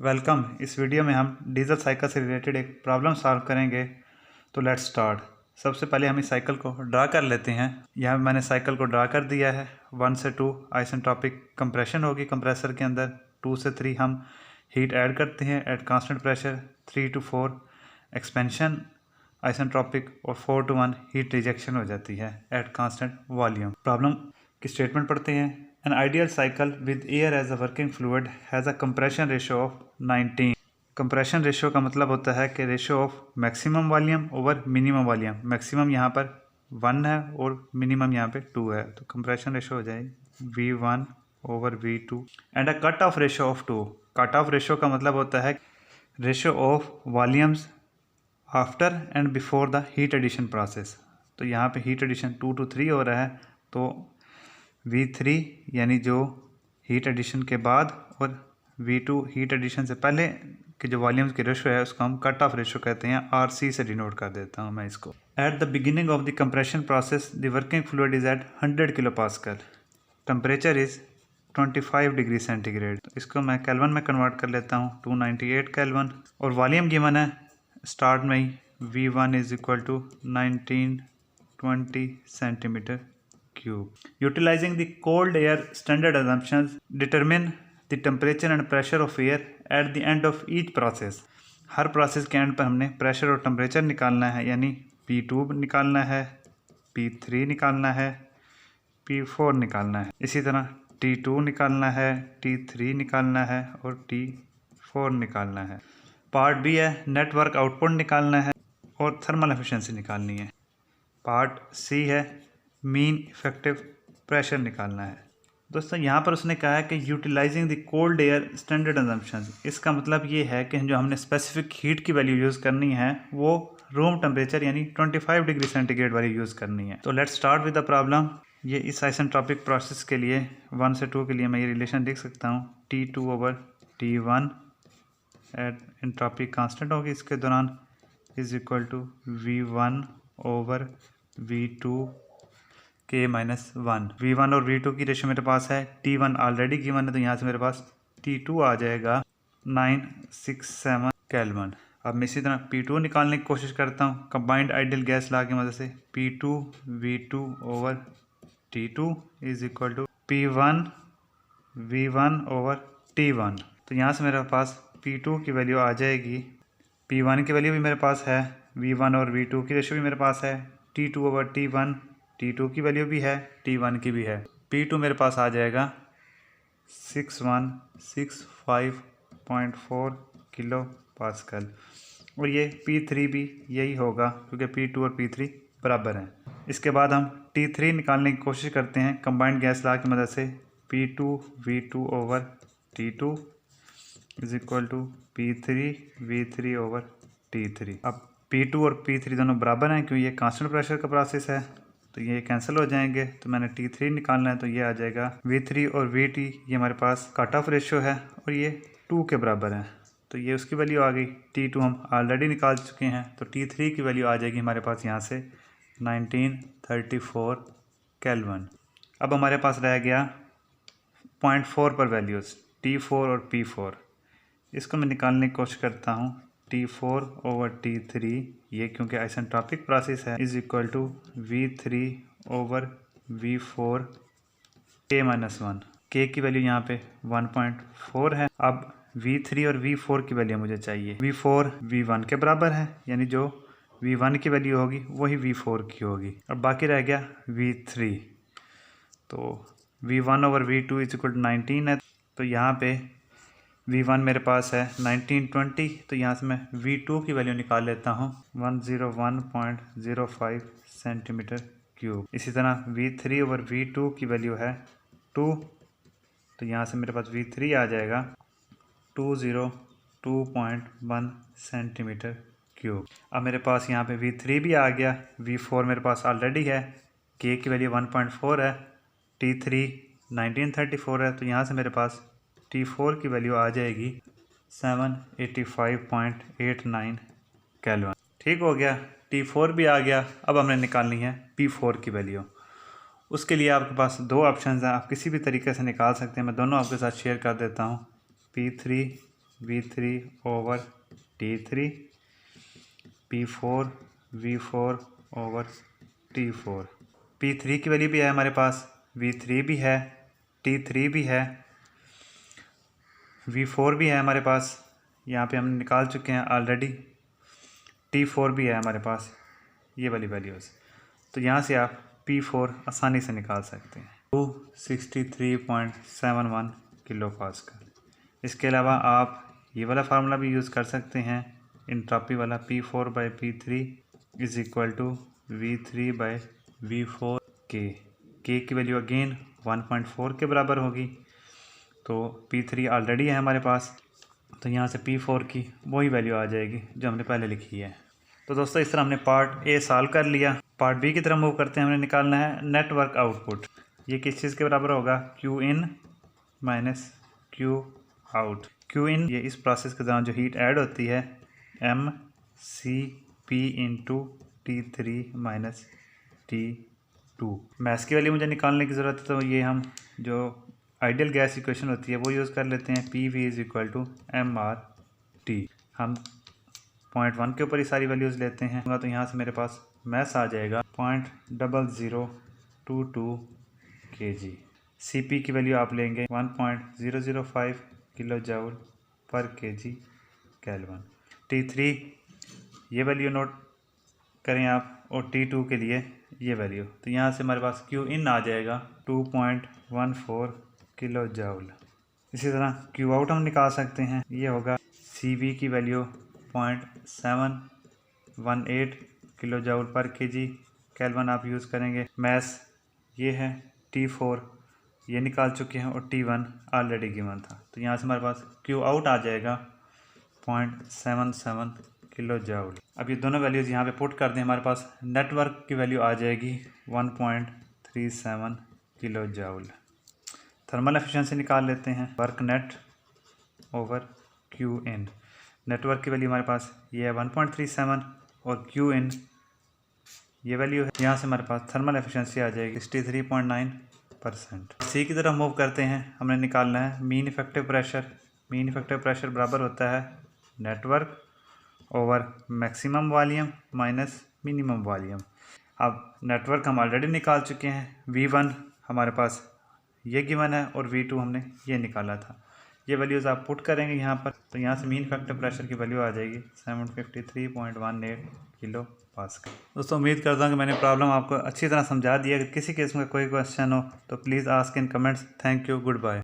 Welcome. इस video में हम डीजल साइकिल से रिलेटेड एक प्रॉब्लम सॉल्व करेंगे। तो लेट्स स्टार्ट। सबसे पहले हम इस साइकिल को ड्रा कर लेते हैं। यहाँ मैंने साइकिल को ड्रा कर दिया है। 1 से 2 आइसेंट्रोपिक कंप्रेशन होगी कंप्रेसर के अंदर। 2 से 3 हम हीट ऐड करते हैं at constant pressure. 3 to 4 expansion isentropic और 4 to 1 हीट रिजेक्शन हो जाती है एट कांस्टेंट वॉल्यूम। प्रॉब्लम की स्टेटमेंट पढ़ते हैं। An ideal cycle with air as a working fluid has a compression ratio of 19. Compression ratio का मतलब होता है कि ratio of maximum volume over minimum volume. Maximum यहाँ पर 1 है और मिनिमम यहाँ पे 2 है, तो कंप्रेशन रेशियो हो जाएगी V1 over V2 and a cut off ratio of 2। Cut off ratio का मतलब होता है ratio of volumes after and before the heat addition process. तो यहाँ पे हीट एडिशन 2 to 3 हो रहा है, तो V3 यानी जो हीट एडिशन के बाद और V2 हीट एडिशन से पहले के जो वॉल्यूम्स की रेशियो है उसको हम कट ऑफ रेशियो कहते हैं। RC से डिनोट कर देता हूँ मैं इसको। At the beginning of the compression process the working fluid is at 100 kPa। Temperature is 25 degree centigrade. इसको मैं केल्विन में कन्वर्ट कर लेता हूँ 298 केल्विन। और वॉल्यूम गिवन है स्टार्ट में ही V1 is equal to 1920 centimetre cube. Utilizing the cold air standard assumptions, determine the temperature and pressure of air at the end of each process. Her process के and पर हमने pressure और temperature निकालना है, यानी P2 निकालना है, P3 निकालना है, P4 निकालना है। इसी तरह T2 निकालना है, T3 निकालना है और T4 निकालना है। पार्ट बी है नेटवर्क आउटपुट निकालना है और थर्मल एफिशिएंसी निकालनी है। पार्ट सी है मीन इफेक्टिव प्रेशर निकालना है। दोस्तों यहाँ पर उसने कहा है कि utilizing the cold air standard assumptions. इसका मतलब ये है कि जो हमने स्पेसिफिक हीट की वैल्यू यूज़ करनी है वो रूम टेम्परेचर यानी 25 डिग्री सेंटीग्रेड वाली यूज़ करनी है। तो let's start with the problem. ये इस आइसेंट्रोपिक प्रोसेस के लिए 1 से 2 के लिए मैं ये रिलेशन लिख सकता हूँ T2 over T1 eight entropy constant होगी इसके दौरान is equal to V1 over V2 K-1। V1 और V2 की रेशियो मेरे पास है। T1 ऑलरेडी गिवन है, तो यहाँ से मेरे पास T2 आ जाएगा 967 केल्विन। अब मैं इसी तरह P2 निकालने की कोशिश करता हूँ कंबाइंड आइडियल गैस लॉ की मदद से। P2 V2 over T2 is equal to P1 V1 over T1। तो यहाँ से मेरे पास P2 की वैल्यू आ जाएगी। P1 की वैल्यू भी मेरे पास है, V1 और V2 की रेशियो भी मेरे पास है, T2 ओवर T1, T2 की वैल्यू भी है, T1 की भी है। P2 मेरे पास आ जाएगा 6165.4 किलो पास्कल और ये P3 भी यही होगा क्योंकि P2 और P3 बराबर हैं। इसके बाद हम T3 निकालने की कोशिश करते हैं कंबाइंड गैस लॉ की मदद से। P2 V2 over T2 is equal to P3 V3 over T3। अब P2 और P3 दोनों बराबर हैं क्योंकि ये कांस्टेंट प्रेशर का प्रोसेस है, तो ये कैंसिल हो जाएंगे। तो मैंने T3 निकालना है, तो ये आ जाएगा V3 और VT। ये हमारे पास कट ऑफ रेशियो है और ये 2 के बराबर है, तो ये उसकी वैल्यू आ गई। T2 हम ऑलरेडी निकाल चुके हैं, तो T3 की वैल्यू आ जाएगी हमारे पास यहाँ से 1934 केल्विन। अब हमारे पास रह गया 0.4 पर वैल्यूज़ T4 और P4। इसको मैं निकालने की कोशिश करता हूँ। T4 ओवर T3 ये क्योंकि आइसेंट्रोपिक प्रोसेस है is equal to V3 over V4 K-1। K की वैल्यू यहाँ पे 1.4 है। अब V3 और V4 की वैल्यू मुझे चाहिए। V4 V1 के बराबर है, यानी जो V1 की वैल्यू होगी वही V4 की होगी। अब बाकी रह गया V3। तो V1 over V2 is equal to 19 है, तो यहाँ पे V1 मेरे पास है 1920, तो यहाँ से मैं V2 की वैल्यू निकाल लेता हूँ 101.05 सेंटीमीटर क्यूब। इसी तरह V3 ओवर V2 की वैल्यू है 2, तो यहाँ से मेरे पास V3 आ जाएगा 202.1 सेंटीमीटर क्यूब। अब मेरे पास यहाँ पे V3 भी आ गया, V4 मेरे पास ऑलरेडी है, K की वैल्यू 1.4 है, T3 1934 है, तो यहाँ से मेरे पास T4 की वैल्यू आ जाएगी 785.89 केल्विन। ठीक हो गया, T4 भी आ गया। अब हमने निकालनी है P4 की वैल्यू। उसके लिए आपके पास दो ऑप्शंस हैं, आप किसी भी तरीके से निकाल सकते हैं। मैं दोनों आपके साथ शेयर कर देता हूँ। P3 V3/T3, P4 V4/T4। P3 की वैल्यू भी है हमारे पास, V3 भी है, T3 भी है, V4 भी है हमारे पास, यहाँ पे हम निकाल चुके हैं ऑलरेडी। T4 भी है हमारे पास, ये वाली वैल्यूज़। तो यहाँ से आप P4 आसानी से निकाल सकते हैं, 263.71 किलो पास्कल। इसके अलावा आप ये वाला फार्मूला भी यूज़ कर सकते हैं, इंट्रॉपी वाला, P4/P3 is equal to V3/V4K। K की वैल्यू अगेन 1.4 के बराबर होगी, तो P3 ऑलरेडी है हमारे पास, तो यहाँ से P4 की वही वैल्यू आ जाएगी जो हमने पहले लिखी है। तो दोस्तों इस तरह हमने पार्ट ए सॉल्व कर लिया। पार्ट बी की तरफ मूव करते हैं। हमने निकालना है नेटवर्क आउटपुट। ये किस चीज़ के बराबर होगा? Q in minus Q out. Q in ये इस प्रोसेस के दौरान जो हीट ऐड होती है, MCP into T3 minus T2। Maths की वैल्यू मुझे निकालने की ज़रूरत है, तो ये हम जो आइडियल गैस इक्वेशन होती है वो यूज़ कर लेते हैं, PV is equal to MRT। हम 0.1 के ऊपर ही सारी वैल्यूज़ लेते हैं, तो यहाँ से मेरे पास मैथ्स आ जाएगा 0.0022 kg। CP की वैल्यू आप लेंगे 1.005 किलो जूल पर kg केल्विन। T3 ये वैल्यू नोट करें आप, और T2 के लिए ये वैल्यू। तो यहाँ से हमारे पास Q in आ जाएगा 2.14 किलो जूल। इसी तरह Q आउट हम निकाल सकते हैं, ये होगा CV की वैल्यू 0.718 किलो जूल पर kg केल्विन आप यूज़ करेंगे। मैथ्स ये है, T4 ये निकाल चुके हैं, और T1 ऑलरेडी गिवन था, तो यहाँ से हमारे पास Q आउट आ जाएगा 0.77 किलो जूल। अब ये दोनों वैल्यूज़ यहाँ पे पुट कर दें, हमारे पास नेटवर्क की वैल्यू आ जाएगी 1.37 किलो जूल। थर्मल एफिशिएंसी निकाल लेते हैं, work net over Q in। Network की वैल्यू हमारे पास ये है 1.37, और Q in ये वैल्यू है। यहाँ से हमारे पास थर्मल एफिशिएंसी आ जाएगी 63.9%। सी की तरफ मूव करते हैं। हमने निकालना है mean effective pressure. Mean effective pressure बराबर होता है network over maximum volume minus minimum volume. अब नेटवर्क हम ऑलरेडी निकाल चुके हैं, V1 हमारे पास ये गिवन है, और V2 हमने ये निकाला था। ये वैल्यूज़ आप पुट करेंगे यहाँ पर, तो यहाँ से मीन इफेक्टिव प्रेशर की वैल्यू आ जाएगी 753.18 किलो पास्कल। दोस्तों उम्मीद करता हूँ कि मैंने प्रॉब्लम आपको अच्छी तरह समझा दिया। अगर किसी किस्म का कोई क्वेश्चन हो तो please ask in comments. Thank you, good bye.